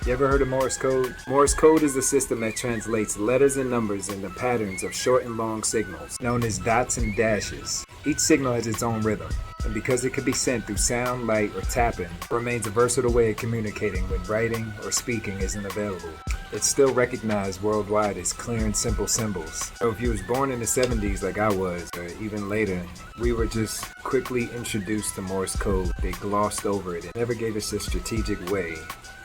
You ever heard of Morse Code? Morse Code is a system that translates letters and numbers into patterns of short and long signals, known as dots and dashes. Each signal has its own rhythm, and because it can be sent through sound, light, or tapping, it remains a versatile way of communicating when writing or speaking isn't available. It's still recognized worldwide as clear and simple symbols. So if you was born in the 70s like I was, or even later, we were just quickly introduced to Morse Code. They glossed over it and never gave us a strategic way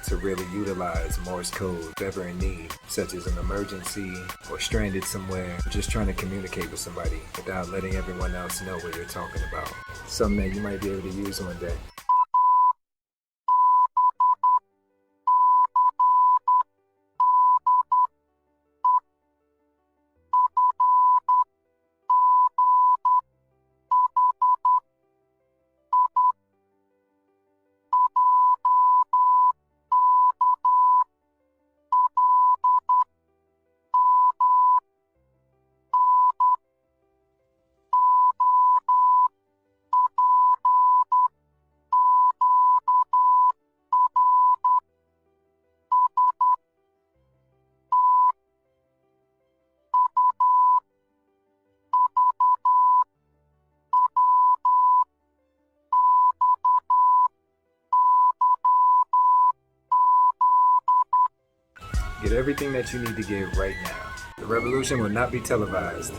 to really utilize Morse Code if ever in need, such as an emergency or stranded somewhere, just trying to communicate with somebody without letting everyone else know what you're talking about. Something that you might be able to use one day. Get everything that you need to get right now. The revolution will not be televised.